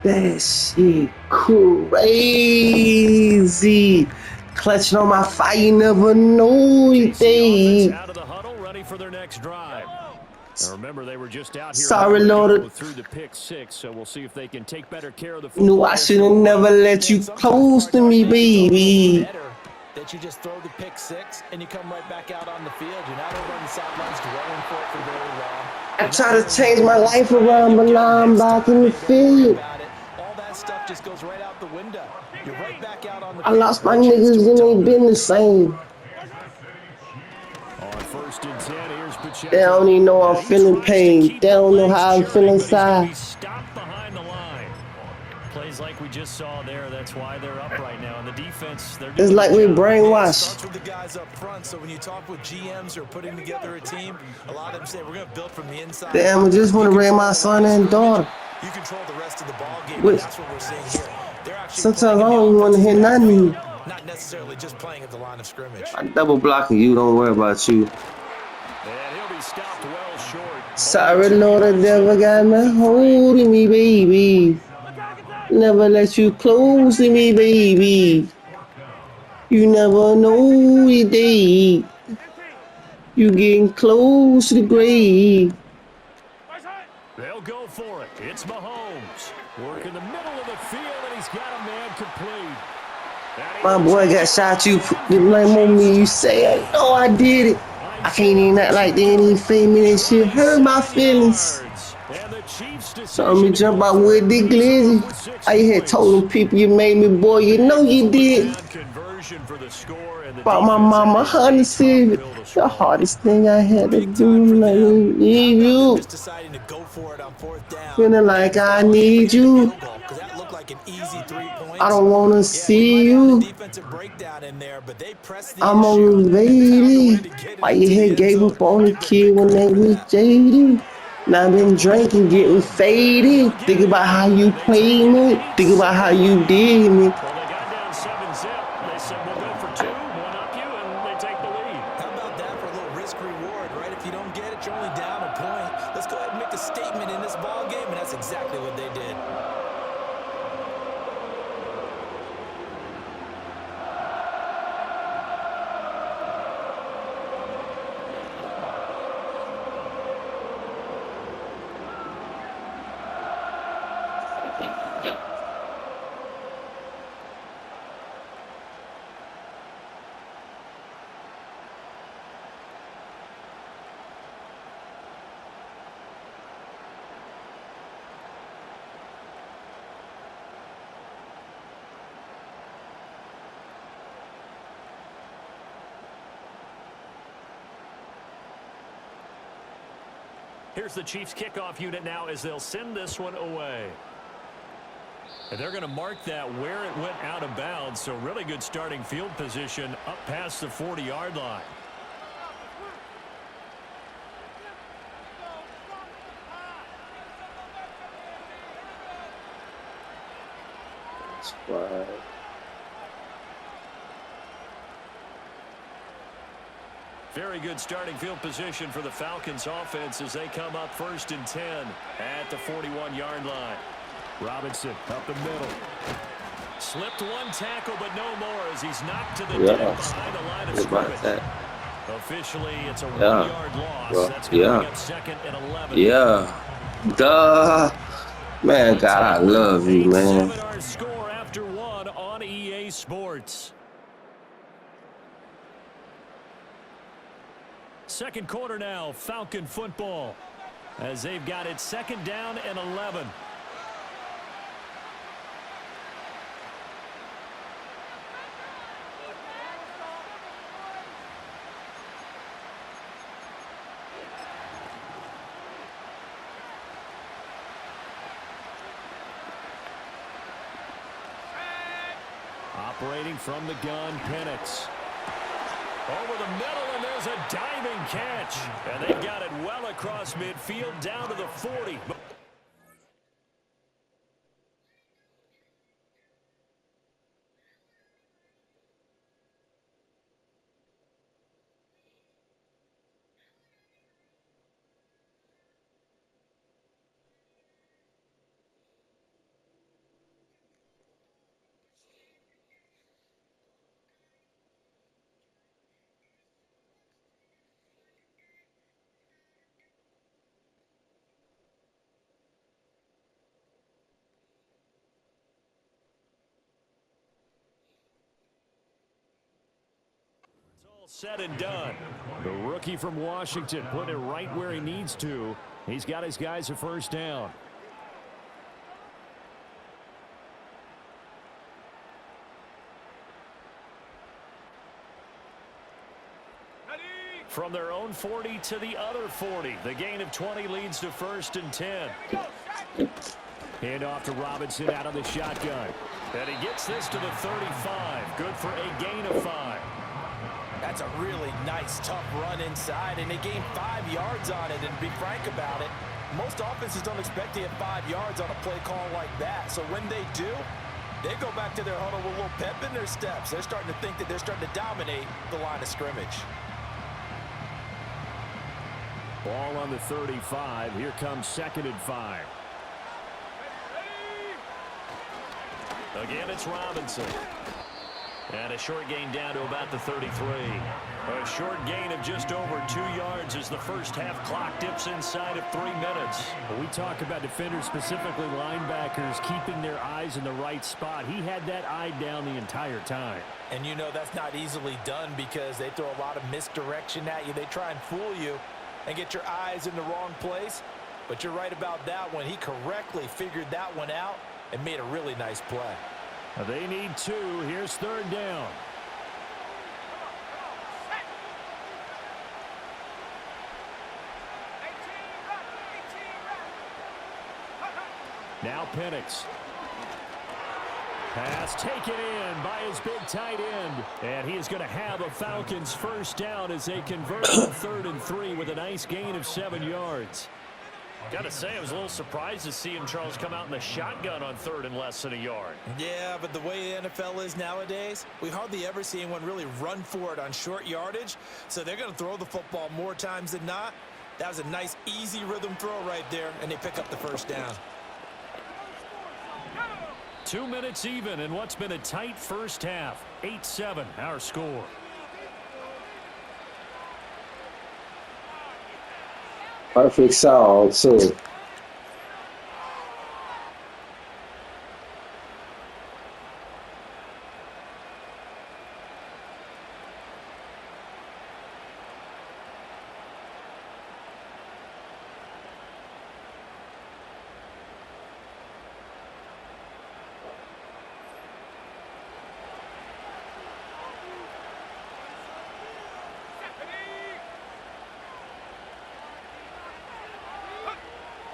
That shit crazy. Clutching on my fire, you never know offense they. out of the huddle, ready for their next drive. Now remember, they were just out here a Sorry, moment Lord. ago through the pick six, so we'll see if they can take better care of the Knew football I this should one. have never let Man, you sometimes, close to partner, I me, think it's almost baby. better that you just throw the pick six and you come right back out on the field. You're not over on the sidelines dwelling for it for very long. I You're not try to hearing change the my noise life of, hey, around, you'll but get it now I'm next back in time. the Hey, don't worry field. about it. All that stuff just goes right out the window. You're right back out on the I field lost with my a chance niggas to and they atone. been the same. On 1st and 10, here's They don't Pacheco. even know I'm And he feeling tries to pain. keep They the don't know legs how I'm feeling churning, but he's going to inside. be stopped behind the line. Plays like we just saw there. That's why they're up right now. And the defense, they're It's doing like their we job. Yeah, it brainwashed. starts with the guys up front. So when you talk with GMs who are putting together a team, a lot of them say we're going to build from the inside Damn, I out. just If want you to raise control my the line son of and scrimmage, daughter. you control the rest of the ball game, and Which that's what we're seeing here. They're actually sometimes playing I in the don't even want to offense's hear backfield, nothing. not necessarily just playing at the line of scrimmage. I'm double blocking you. Don't worry about you. And he'll be stopped well short. Only Sorry, 2 Lord, I yards never there, got 4th my and 3. hold in me, baby. Never let you close to me, baby. You never know the day. You getting close to the grave. They'll go for it. It's Mahomes. Working the middle of the field, and he's got a man complete. And he My looks boy like got he'll shot. have You it put in the for the blame on Chiefs me. You say, I touchdown. know I did it. I can't Isaiah even act like they ain't even Pacheco, feel me. That shit hurt my 27 feelings. yards. And the Chiefs' Saw me decision to jump go out for it with the pays off glizzy. with 6 I had told points. them people you made me, boy. You know Big you fourth did. down conversion for the score, and the Bought my defense mama has a Honda tough Civic. pill to The swallow. hardest thing I had to Big time for do, like them. How need about them you. just deciding to go for it on fourth down Feeling and like I fall even need get the you. field goal? Because that looked like an easy 3 I points. don't wanna Yeah, you see might have had a you. defensive breakdown in there, but they pressed the I'm issue and found a way motivated. to get it Why you into the had end gave zone. up on the Give them kid big when credit they for was that. jaded? Now I've been Complete to drinking, getting Mahomes. He'll faded. get Think it about how in, you and they take played an me. Think about how 8-7 you lead. did me. Well, they got down 7-zip. They said, we'll go for two, one up you, and they take the lead. How about that for a little risk-reward, right? If you don't get it, you're only down a point. Let's go ahead and make a statement in this ball game, and that's exactly what they did. Here's the Chiefs kickoff unit now as they'll send this one away. And they're going to mark that where it went out of bounds. So really good starting field position up past the 40-yard line. That's right. Very good starting field position for the Falcons offense as they come up 1st and 10 at the 41-yard line. Robinson up the middle. Slipped one tackle, but no more as he's knocked to the deck Yeah. behind the line of Think about scrimmage. that. Officially, it's a Yeah. 1-yard loss. Bro. That's going to bring Yeah. up 2nd and 11. Yeah. Duh. Man, The God, I Titans, love you, man. 8-7 our score after one on EA Sports. Second quarter now, Falcon football, as they've got it 2nd down and 11. Operating from the gun, Penix. Over the middle, and there's a diving catch. And they've got it well across midfield down to the 40. Said and done. The rookie from Washington putting it right where he needs to. He's got his guys a first down. From their own 40 to the other 40. The gain of 20 leads to 1st and 10. Hand off to Robinson out of the shotgun. And he gets this to the 35. Good for a gain of 5. That's a really nice, tough run inside, and they gained 5 yards on it. And to be frank about it, most offenses don't expect to get 5 yards on a play call like that. So when they do, they go back to their huddle with a little pep in their steps. They're starting to think that they're starting to dominate the line of scrimmage. Ball on the 35. Here comes 2nd and 5. Again, it's Robinson. And a short gain down to about the 33. A short gain of just over 2 yards as the first half clock dips inside of 3 minutes. We talk about defenders, specifically linebackers, keeping their eyes in the right spot. He had that eye down the entire time. And you know that's not easily done because they throw a lot of misdirection at you. They try and fool you and get your eyes in the wrong place. But you're right about that one. He correctly figured that one out and made a really nice play. They need 2. Here's 3rd down. Now Penix. Pass taken in by his big tight end. And he is going to have a Falcons first down as they convert on 3rd and 3 with a nice gain of 7 yards. Got to say, I was a little surprised to see him, Charles, come out in the shotgun on 3rd and less than a yard. Yeah, but the way the NFL is nowadays, we hardly ever see anyone really run for it on short yardage. So they're going to throw the football more times than not. That was a nice, easy rhythm throw right there, and they pick up the first down. 2 minutes even in what's been a tight first half. 8-7, our score. Perfect sound, too.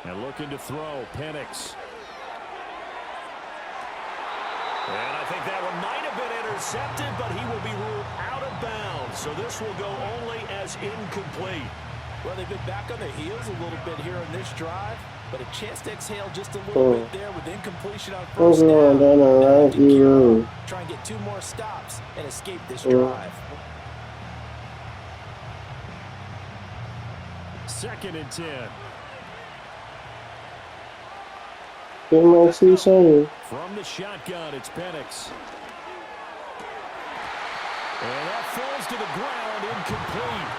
And looking to throw, Penix. And I think that one might have been intercepted, but he will be ruled out of bounds. So this will go only as incomplete. Well, they've been back on their heels a little bit here in this drive, but a chance to exhale just a little bit there with incompletion on first down. Try and get 2 more stops and escape this drive. 2nd and 10. From the shotgun, it's Penix. And that falls to the ground, incomplete.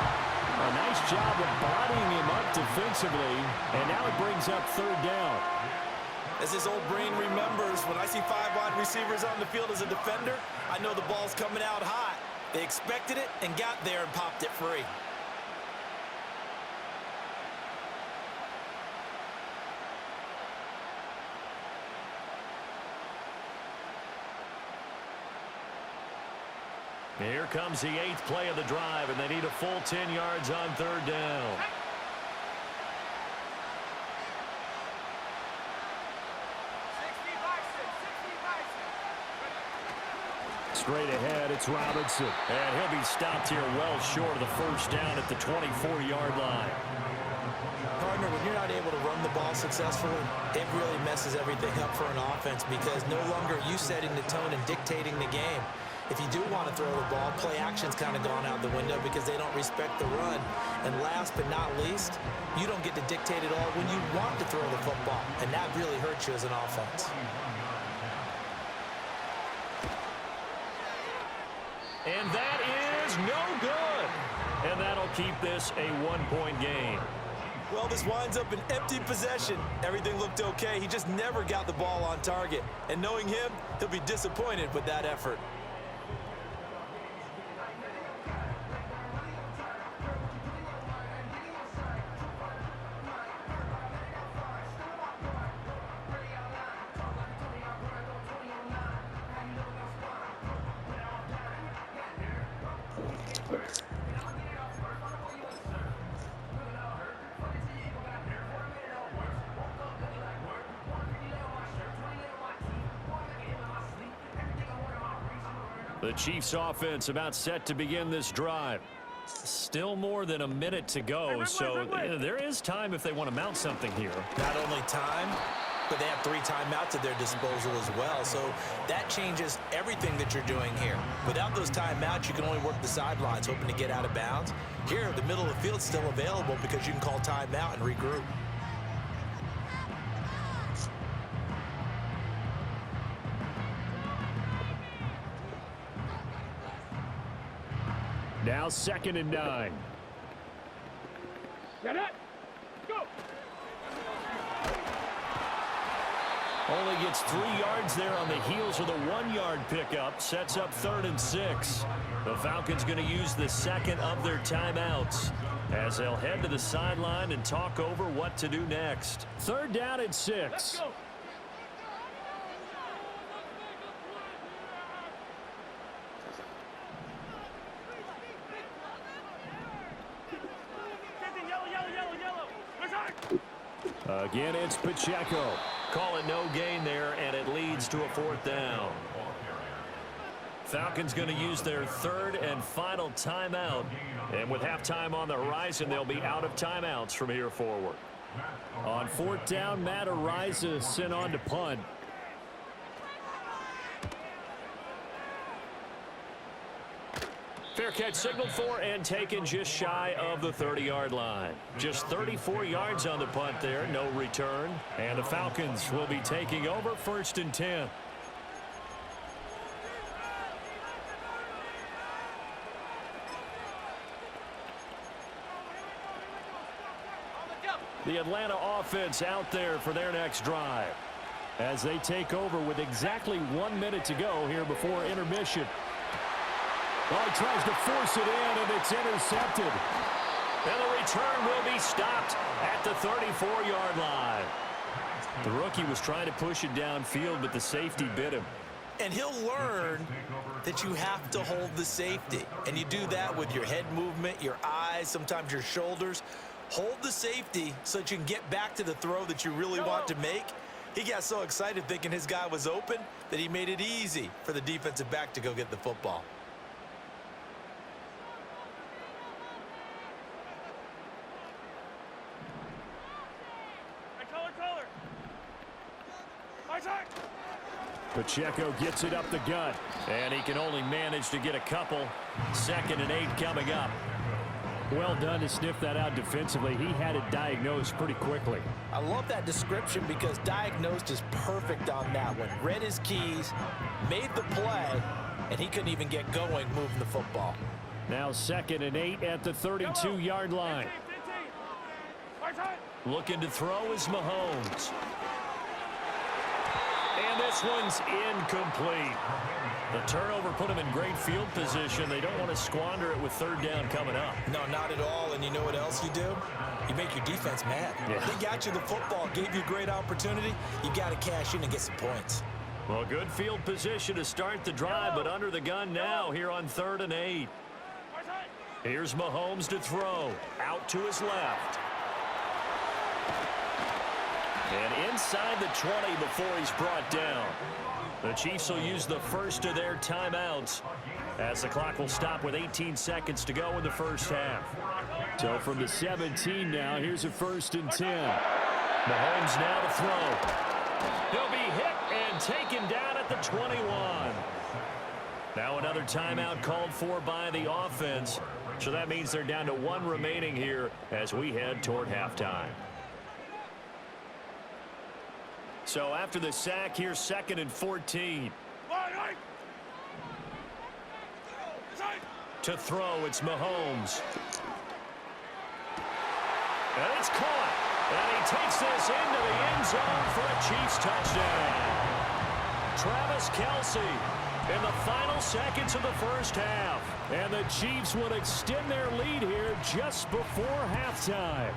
A nice job of bodying him up defensively, and now it brings up 3rd down. As his old brain remembers, when I see 5 wide receivers on the field as a defender, I know the ball's coming out hot. They expected it and got there and popped it free. Here comes the 8th play of the drive, and they need a full 10 yards on 3rd down. Straight ahead, it's Robinson. And he'll be stopped here well short of the first down at the 24-yard line. Partner, when you're not able to run the ball successfully, it really messes everything up for an offense because no longer are you setting the tone and dictating the game. If you do want to throw the ball, play action's kind of gone out the window because they don't respect the run. And last but not least, you don't get to dictate it all when you want to throw the football. And that really hurts you as an offense. And that is no good. And that'll keep this a 1-point game. Well, this winds up an empty possession. Everything looked okay. He just never got the ball on target. And knowing him, he'll be disappointed with that effort. The Chiefs offense about set to begin this drive. Still more than a minute to go, so there is time if they want to mount something here. Not only time, but they have 3 timeouts at their disposal as well. So that changes everything that you're doing here. Without those timeouts, you can only work the sidelines, hoping to get out of bounds. Here, the middle of the field's still available because you can call timeout and regroup. Now 2nd and 9. Get it. Go. Only gets 3 yards there on the heels of the 1-yard pickup. Sets up 3rd and 6. The Falcons going to use the second of their timeouts as they'll head to the sideline and talk over what to do next. 3rd down and 6. Let's go. Again, it's Pacheco. Call it no gain there, and it leads to a 4th down. Falcons going to use their 3rd and final timeout. And with halftime on the horizon, they'll be out of timeouts from here forward. On 4th down, Matt Araiza sent on to punt. Fair catch signaled for and taken just shy of the 30-yard line. Just 34 yards on the punt there, no return. And the Falcons will be taking over 1st and 10. The Atlanta offense out there for their next drive as they take over with exactly 1 minute to go here before intermission. Oh, he tries to force it in, and it's intercepted. And the return will be stopped at the 34-yard line. The rookie was trying to push it downfield, but the safety bit him. And he'll learn that you have to hold the safety. And you do that with your head movement, your eyes, sometimes your shoulders. Hold the safety so that you can get back to the throw that you really want to make. He got so excited thinking his guy was open that he made it easy for the defensive back to go get the football. Pacheco gets it up the gut. And he can only manage to get a couple. 2nd and 8 coming up. Well done to sniff that out defensively. He had it diagnosed pretty quickly. I love that description because diagnosed is perfect on that one. Read his keys, made the play, and he couldn't even get going moving the football. Now 2nd and 8 at the 32-yard line. Looking to throw is Mahomes. And this one's incomplete. The turnover put him in great field position. They don't want to squander it with 3rd down coming up. No, not at all. And you know what else you do? You make your defense mad. Yeah. They got you the football, gave you a great opportunity. You got to cash in and get some points. Well, good field position to start the drive, but under the gun now here on 3rd and 8. Here's Mahomes to throw. Out to his left. And inside the 20 before he's brought down. The Chiefs will use the first of their timeouts as the clock will stop with 18 seconds to go in the first half. So from the 17 now, here's a 1st and 10. Mahomes now to throw. He'll be hit and taken down at the 21. Now another timeout called for by the offense. So that means they're down to 1 remaining here as we head toward halftime. So after the sack, here's 2nd and 14. To throw, it's Mahomes. And it's caught. And he takes this into the end zone for a Chiefs touchdown. Travis Kelce in the final seconds of the first half. And the Chiefs will extend their lead here just before halftime.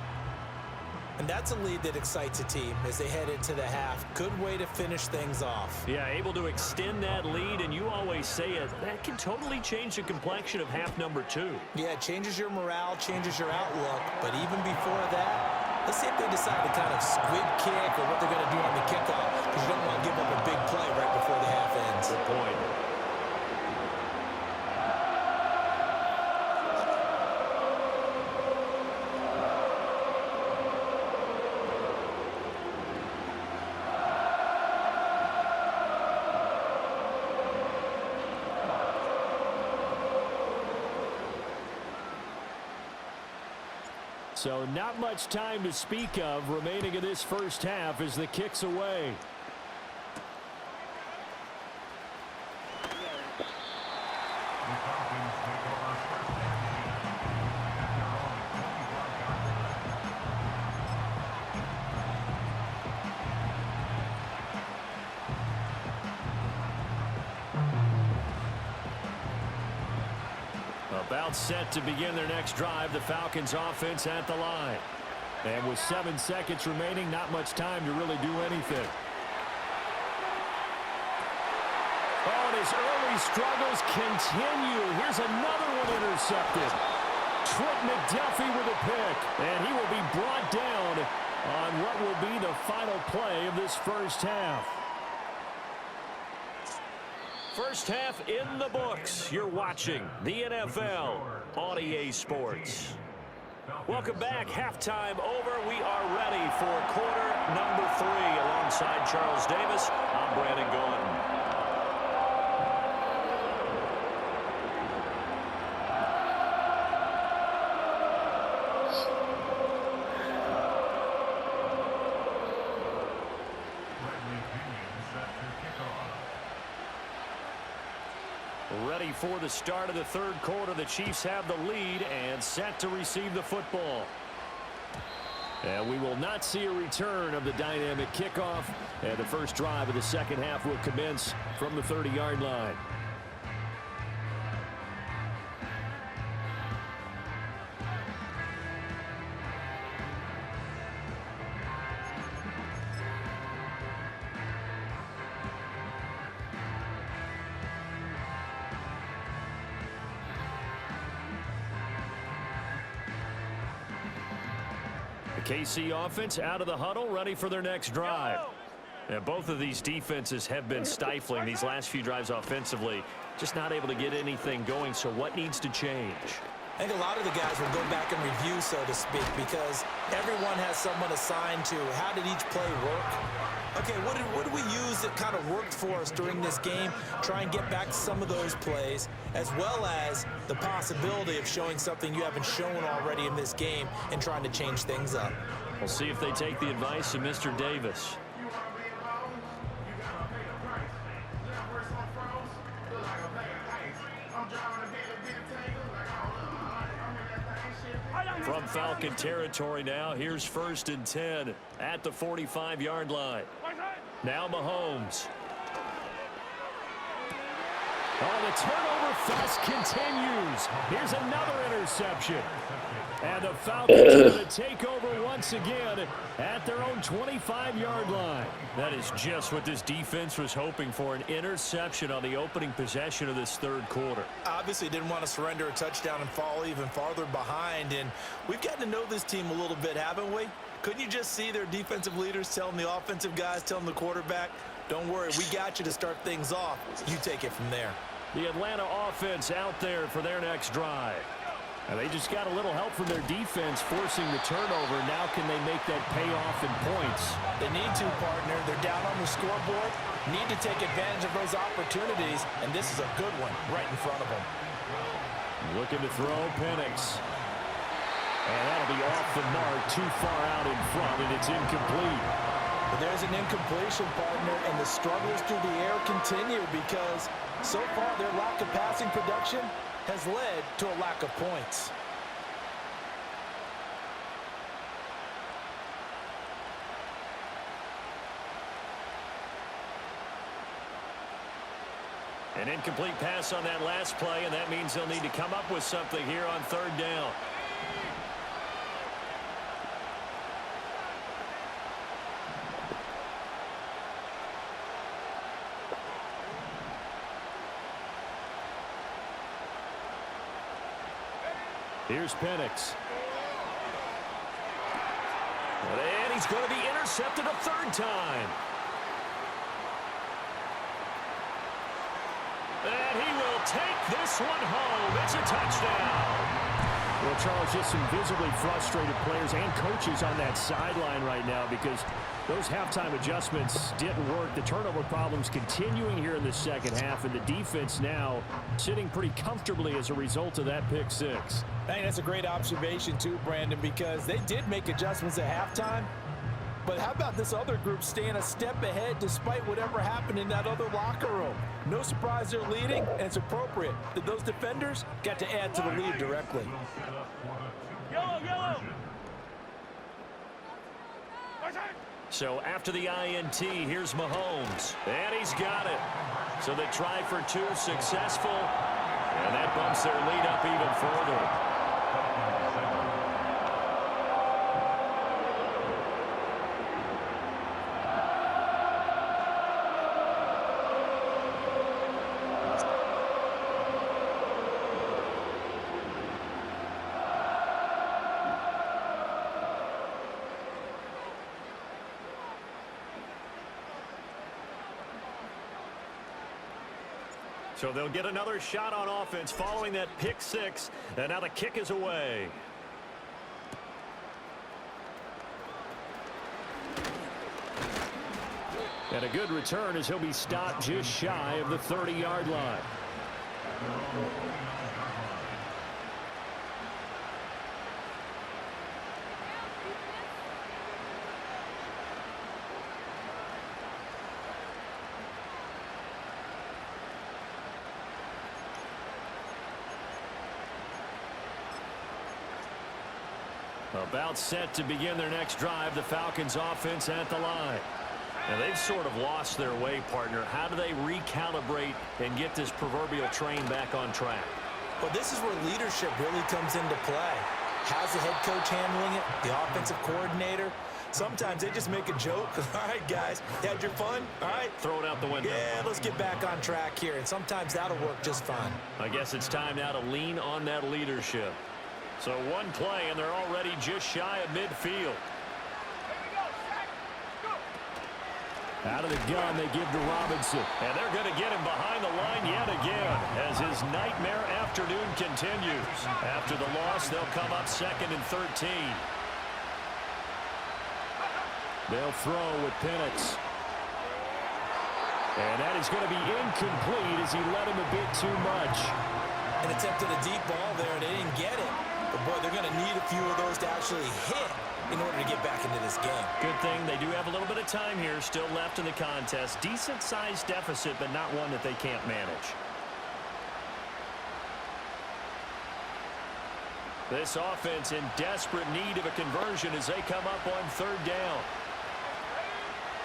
And that's a lead that excites a team as they head into the half. Good way to finish things off. Yeah, able to extend that lead, and you always say it, that can totally change the complexion of half number 2. Yeah, it changes your morale, changes your outlook. But even before that, let's see if they decide to kind of squib kick or what they're going to do on the kickoff, because you don't want to give up a big play right before the half ends. Good point. So not much time to speak of remaining in this first half as the kick's away. About set to begin their next drive, the Falcons offense at the line. And with 7 seconds remaining, not much time to really do anything. Oh, and his early struggles continue. Here's another one intercepted. Trent McDuffie with a pick, and he will be brought down on what will be the final play of this first half. First half in the books. You're watching the NFL on EA Sports. Welcome back. Halftime over. We are ready for quarter number 3. Alongside Charles Davis, I'm Brandon Gordon. Ready for the start of the third quarter. The Chiefs have the lead and set to receive the football. And we will not see a return of the dynamic kickoff. And the first drive of the second half will commence from the 30-yard line. KC offense out of the huddle, ready for their next drive. And both of these defenses have been stifling these last few drives offensively. Just not able to get anything going, so what needs to change? I think a lot of the guys will go back and review, so to speak, because everyone has someone assigned to how did each play work. Okay, what did we use that kind of worked for us during this game? Try and get back to some of those plays, as well as the possibility of showing something you haven't shown already in this game and trying to change things up. We'll see if they take the advice of Mr. Davis. From Falcon territory now, here's 1st and 10 at the 45-yard line. Now Mahomes. Oh, the turnover fest continues. Here's another interception. And the Falcons are going to take over once again at their own 25-yard line. That is just what this defense was hoping for, an interception on the opening possession of this third quarter. Obviously didn't want to surrender a touchdown and fall even farther behind. And we've gotten to know this team a little bit, haven't we? Couldn't you just see their defensive leaders telling the offensive guys, telling the quarterback, don't worry, we got you to start things off. You take it from there. The Atlanta offense out there for their next drive. And they just got a little help from their defense forcing the turnover. Now can they make that pay off in points? They need to, partner. They're down on the scoreboard. Need to take advantage of those opportunities. And this is a good one right in front of them. Looking to throw Penix. And that'll be off the mark, too far out in front, and it's incomplete. But there's an incompletion, partner, and the struggles through the air continue because so far their lack of passing production has led to a lack of points. An incomplete pass on that last play, and that means they'll need to come up with something here on 3rd down. Here's Penix. And he's going to be intercepted a 3rd time. And he will take this one home. It's a touchdown. Well, Charles, just some visibly frustrated players and coaches on that sideline right now because those halftime adjustments didn't work. The turnover problems continuing here in the second half, and the defense now sitting pretty comfortably as a result of that pick six. I think that's a great observation too, Brandon, because they did make adjustments at halftime. But how about this other group staying a step ahead despite whatever happened in that other locker room? No surprise they're leading, and it's appropriate that those defenders got to add to the lead directly. Yellow. So after the INT, here's Mahomes. And he's got it. So the try for two successful. And that bumps their lead up even further. So they'll get another shot on offense following that pick six. And now the kick is away. And a good return as he'll be stopped just shy of the 30-yard line. About set to begin their next drive, the Falcons offense at the line. And they've sort of lost their way, partner. How do they recalibrate and get this proverbial train back on track? Well, this is where leadership really comes into play. How's the head coach handling it? The offensive coordinator? Sometimes they just make a joke. All right, guys, you had your fun? All right. Throw it out the window. Yeah, let's get back on track here. And sometimes that'll work just fine. I guess it's time now to lean on that leadership. So one play, and they're already just shy of midfield. Out of the gun, they give to Robinson. And they're going to get him behind the line yet again as his nightmare afternoon continues. After the loss, they'll come up 2nd and 13. They'll throw with Penix. And that is going to be incomplete as he led him a bit too much. An attempt at a deep ball there, and they didn't get it. But, boy, they're going to need a few of those to actually hit in order to get back into this game. Good thing they do have a little bit of time here still left in the contest. Decent-sized deficit, but not one that they can't manage. This offense in desperate need of a conversion as they come up on 3rd down.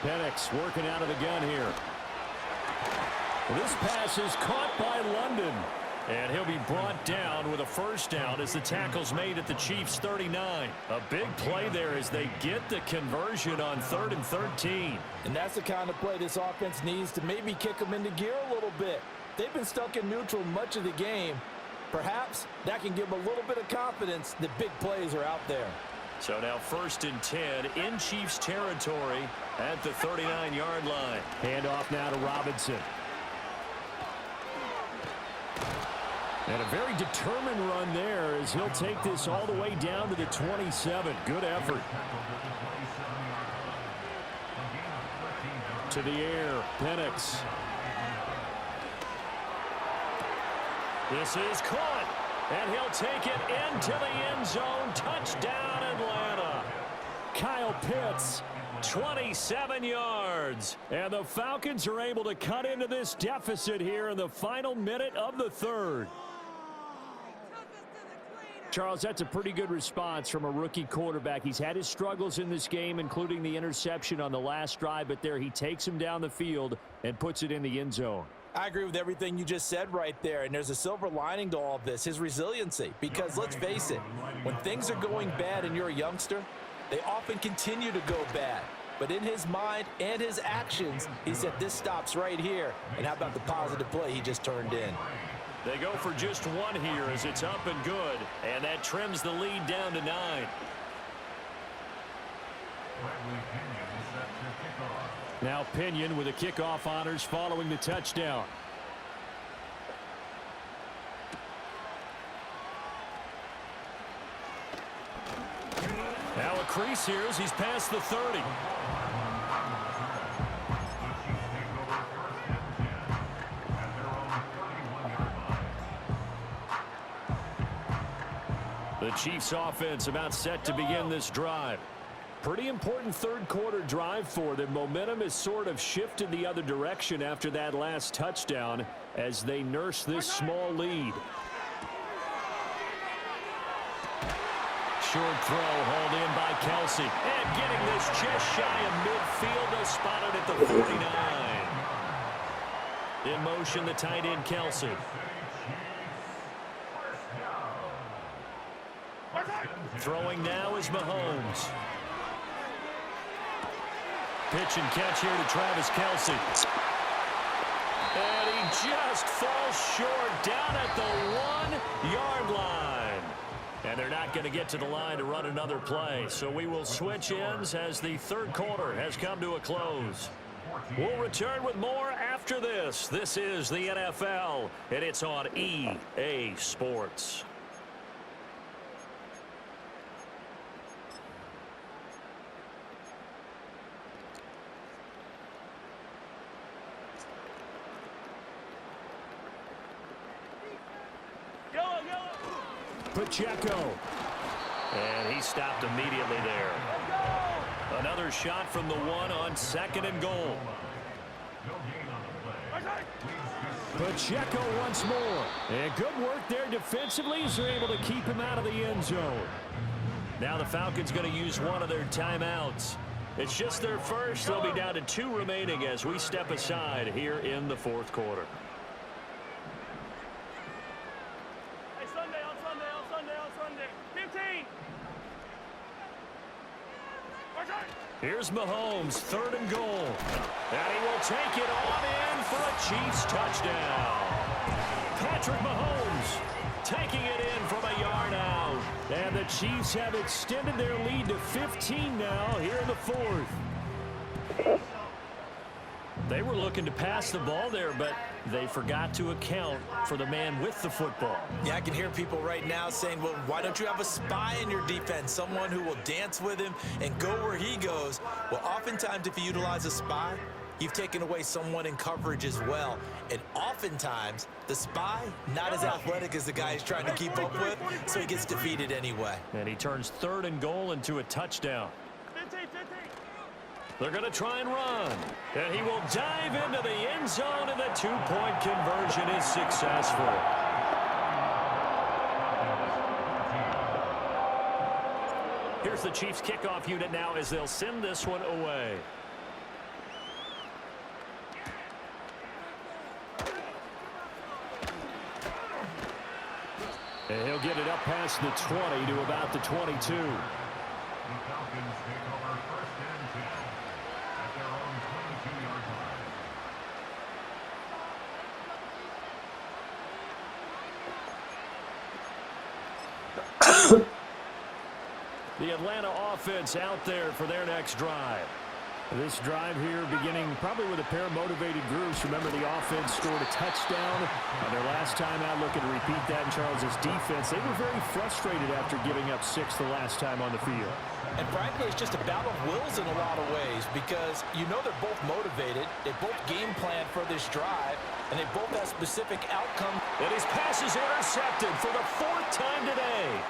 Penix working out of the gun here. This pass is caught by London. And he'll be brought down with a first down as the tackle's made at the Chiefs' 39. A big play there as they get the conversion on 3rd and 13. And that's the kind of play this offense needs to maybe kick them into gear a little bit. They've been stuck in neutral much of the game. Perhaps that can give them a little bit of confidence that big plays are out there. So now 1st and 10 in Chiefs territory at the 39-yard line. Handoff now to Robinson. And a very determined run there as he'll take this all the way down to the 27. Good effort. To the air, Penix. This is caught, and he'll take it into the end zone. Touchdown, Atlanta. Kyle Pitts. 27 yards. And the Falcons are able to cut into this deficit here in the final minute of the 3rd. Charles, that's a pretty good response from a rookie quarterback. He's had his struggles in this game, including the interception on the last drive, but there he takes him down the field and puts it in the end zone. I agree with everything you just said right there, and there's a silver lining to all of this, his resiliency. Because let's face it, when things are going bad and you're a youngster, they often continue to go bad. But in his mind and his actions, he said this stops right here. And how about the positive play he just turned in? They go for just one here as it's up and good. And that trims the lead down to 9. Now Pinion with the kickoff honors following the touchdown. crease here as he's past the 30. The Chiefs offense about set to begin this drive. Pretty important third quarter drive for them. Momentum has sort of shifted the other direction after that last touchdown as they nurse this small lead. Short throw hauled in by Kelsey. And getting this just shy of midfield. They spotted at the 49. In motion, the tight end Kelsey. Throwing now is Mahomes. Pitch and catch here to Travis Kelsey. And he just falls short down at the 1-yard line. And they're not going to get to the line to run another play. So we will switch ends as the third quarter has come to a close. We'll return with more after this. This is the NFL, and it's on EA Sports. Pacheco. And he stopped immediately there. Another shot from the 1 on 2nd and goal. Pacheco once more. And good work there defensively as they're able to keep him out of the end zone. Now the Falcons going to use one of their timeouts. It's just their first. They'll be down to 2 remaining as we step aside here in the fourth quarter. Here's Mahomes, 3rd and goal. And he will take it on in for a Chiefs touchdown. Patrick Mahomes taking it in from a yard out. And the Chiefs have extended their lead to 15 now here in the 4th. They were looking to pass the ball there, but they forgot to account for the man with the football. Yeah, I can hear people right now saying, well, why don't you have a spy in your defense, someone who will dance with him and go where he goes? Well, oftentimes if you utilize a spy, you've taken away someone in coverage as well. And oftentimes, the spy, not as athletic as the guy he's trying to keep up with, so he gets defeated anyway. And he turns 3rd and goal into a touchdown. They're going to try and run. And he will dive into the end zone, and the 2-point conversion is successful. Here's the Chiefs kickoff unit now as they'll send this one away. And he'll get it up past the 20 to about the 22. The Atlanta offense out there for their next drive. This drive here beginning probably with a pair of motivated groups. Remember, the offense scored a touchdown on their last time out. Looking to repeat that in Charles's defense. They were very frustrated after giving up 6 the last time on the field. And frankly, it's just a battle of wills in a lot of ways because you know they're both motivated. They both game plan for this drive, and they both have specific outcomes. And his pass is intercepted for the 4th time today.